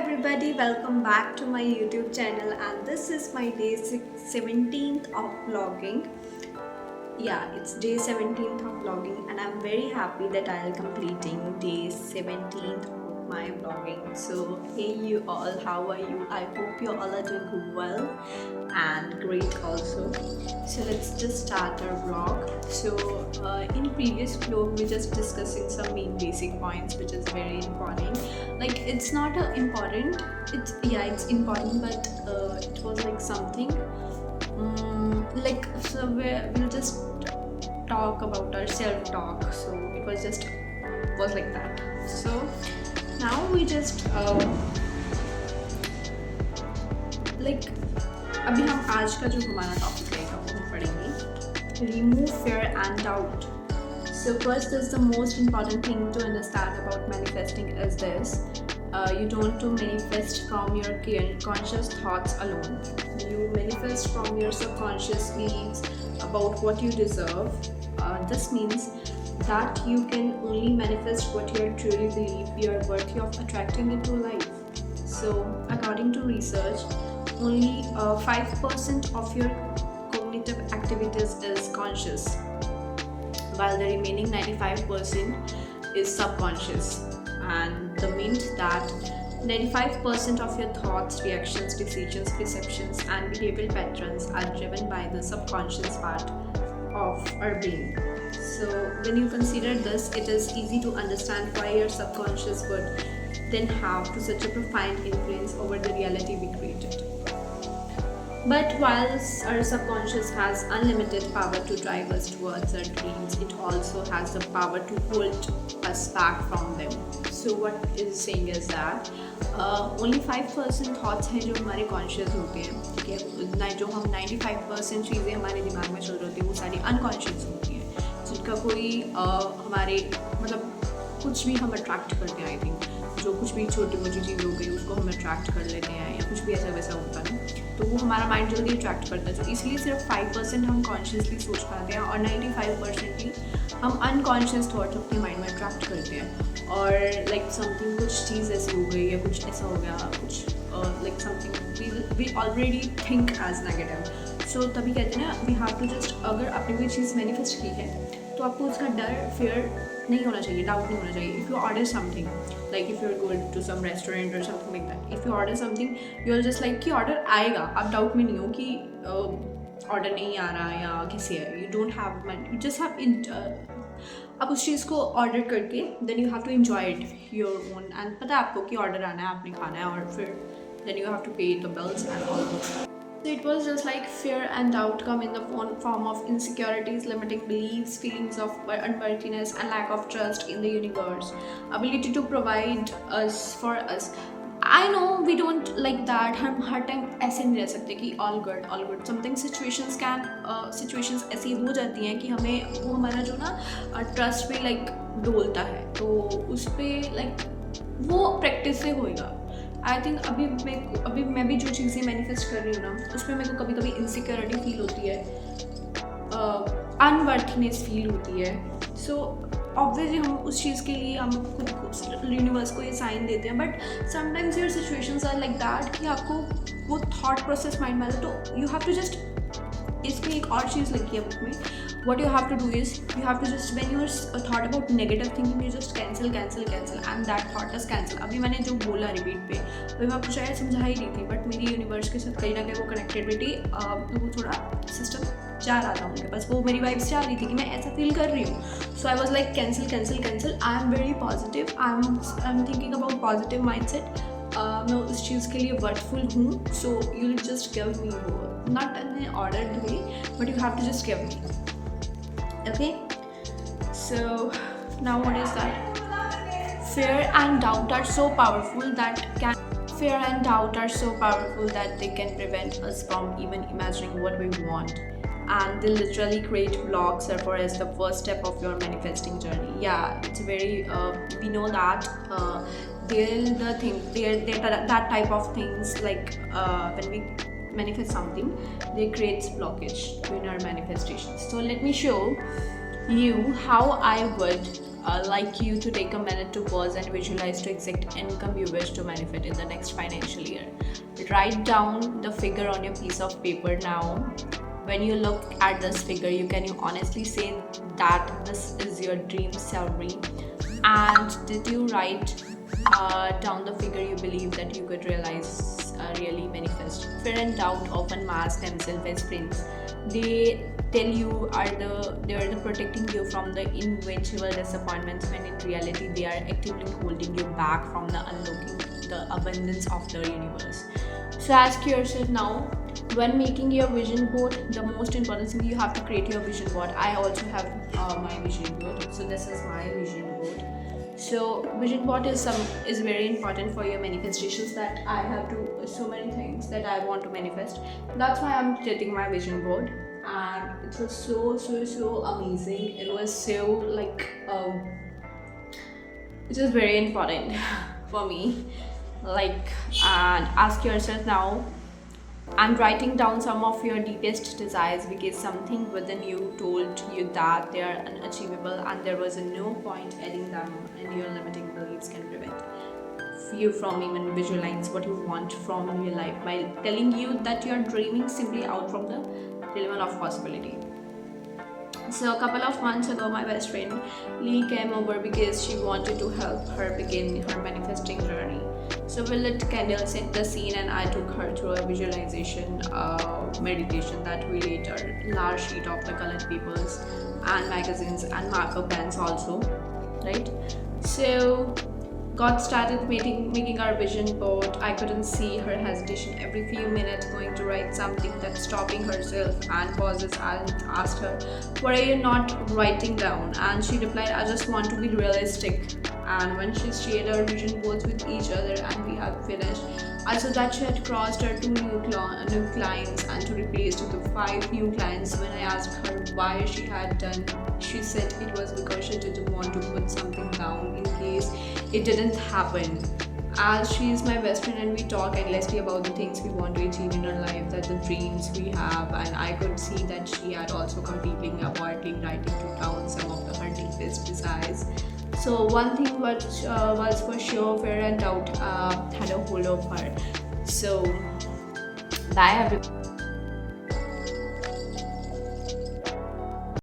everybody, welcome back to my YouTube channel, and this is my day 17th of vlogging. Yeah, it's day 17th of vlogging, and I'm very happy that I'll completing day 17th of my vlogging. So hey you all, how are you? I hope you all are doing well and great also. So let's just start our vlog. So in previous vlog we just discussing some main basic points which is very important. Like it's not important, it's important, but it was like something like, so we'll just talk about our self-talk. So it was like that. So now we just like अभी हम आज का जो हमारा topic रहेगा वो हम पढ़ेंगे remove fear and doubt. So first is the most important thing to understand about manifesting is this. You don't to manifest from your conscious thoughts alone. You manifest from your subconscious beliefs about what you deserve. This means that you can only manifest what you truly believe you are worthy of attracting into life. So according to research, only 5% of your cognitive activities is conscious, while the remaining 95% is subconscious. And the means that 95% of your thoughts, reactions, decisions, perceptions, and behavioral patterns are driven by the subconscious part of our brain. So when you consider this, it is easy to understand why your subconscious would then have to such a profound influence over the reality we created. But whilst our subconscious has unlimited power to drive us towards our dreams, it also has the power to hold us back from them. So what is saying is that only 5% thoughts हैं जो हमारे conscious होते हैं, ठीक है, ना जो हम 95% चीज़ें हमारे दिमाग में चल रही होती हैं वो सारी unconscious होती हैं, जिनका कोई हमारे मतलब कुछ भी हम अट्रैक्ट करते हैं. आई थिंक जो कुछ भी छोटी मोटी चीज़ हो गई उसको हम अट्रैक्ट कर लेते हैं या कुछ भी ऐसा वैसा होता है तो वो हमारा माइंड जल्दी अट्रैक्ट करता है. तो इसलिए सिर्फ 5% हम कॉन्शियसली सोच पाते हैं और 95% ही हम अनकॉन्शियस थॉट्स अपने माइंड में अट्रैक्ट करते हैं. और लाइक समथिंग कुछ चीज़ ऐसी हो गई या कुछ ऐसा हो गया, कुछ like something we already think as negative. So तभी कहते हैं ना, वी हैव टू जस्ट, अगर आपने कोई चीज़ मैनिफेस्ट की है तो आपको उसका डर, फियर नहीं होना चाहिए, डाउट नहीं होना चाहिए. If you order something, like if you are going to some restaurant or something like that, if you order something you are just like कि ऑर्डर आएगा, आप डाउट में नहीं हो कि ऑर्डर नहीं आ रहा या कैसे है. You don't have money, you just have आप उस चीज़ को ऑर्डर करके then you have to enjoy it your own. And पता है आपको कि ऑर्डर आना है, आपने खाना है, और फिर देन यू हैव टू पे the bills and all that. So it was just like fear and doubt come in the form of insecurities, limiting beliefs, feelings of unworthiness, and lack of trust in the universe, ability to provide us for us. I know we don't like that. हम हर time ऐसे नहीं रह सकते कि all good. Something situations ऐसी हो जाती हैं कि हमें वो हमारा जो ना ट्रस्ट पे लाइक डोलता है, तो उस पर लाइक वो प्रैक्टिस से होएगा. आई थिंक अभी मैं भी जो चीज़ें मैनिफेस्ट कर रही हूँ ना, उसमें मेरे को कभी कभी इनसिक्योरिटी फील होती है, अनवर्थनेस फील होती है. सो ऑब्वियसली हम उस चीज़ के लिए हम खुद यूनिवर्स को ये साइन देते हैं. But sometimes your situations are like that कि आपको वो थॉट प्रोसेस माइंड में आता है, तो यू हैव टू जस्ट, इसमें एक और चीज़ लिखी है बुक में, what you have to do is you have to just, when you are thought about negative thinking, you just cancel and that thought is cancel. अभी मैंने जो बोला रिपीट पे, अभी मैं आपको शायद समझा ही रही थी, बट मेरी यूनिवर्स के साथ कहीं ना कहीं वो कनेक्टिविटी, वो थोड़ा सिस्टम जा रहा था उनके पास, वो मेरी वाइब्स जा रही थी कि मैं ऐसा फील कर रही हूँ. So I was like cancel. I am very positive, I am thinking about positive mindset. मैं उस चीज़ के लिए वर्थफुल हूँ. So you will just give me, not in order way, but you have to just give me. Okay, so now what is that? Fear and doubt are so powerful that they can prevent us from even imagining what we want, and they literally create blocks therefore as the first step of your manifesting journey. Yeah, it's very we know that that type of things, like when we manifest something, they creates blockage in our manifestations. So let me show you how I would like you to take a minute to pause and visualize the exact income you wish to manifest in the next financial year. Write down the figure on your piece of paper now. When you look at this figure, you honestly say that this is your dream salary? And did you write down the figure you believe that you could realize, really manifest? Fear and doubt often mask themselves as friends. They tell you they are the protecting you from the inevitable disappointments, when in reality they are actively holding you back from the unlocking the abundance of the universe. So ask yourself now, when making your vision board, the most important thing, you have to create your vision board. I also have my vision board, so this is my vision board. So vision board is very important for your manifestations. That I have to so many things that I want to manifest. That's why I'm creating my vision board, and it was so amazing. It was so like it is very important for me. Like, and ask yourself now, I'm writing down some of your deepest desires because something within you told you that they are unachievable, and there was no point adding them, and your limiting beliefs can prevent you from even visualize what you want from your life by telling you that you're dreaming simply out from the realm of possibility. So a couple of months ago, my best friend Lee came over because she wanted to help her begin her manifesting journey. So we lit candles, set the scene, and I took her through a visualization meditation that we later large sheet of the colored papers and magazines and marker pens also, right? So got started making our vision board. I couldn't see her hesitation every few minutes going to write something, that stopping herself and pauses and asked her, what are you not writing down? And she replied, I just want to be realistic. And when she shared our vision boards with each other and we had finished, I saw that she had crossed her two new clients and to replace to the 5 new clients. When I asked her why she had done, she said it was because she didn't want to put something down in case it didn't happen. As she is my best friend and we talk endlessly about the things we want to achieve in our life, that the dreams we have, and I could see that she had also completely avoiding writing down some of her deepest desires. So one thing was for sure, fear and doubt had a hold of her. So bye everyone.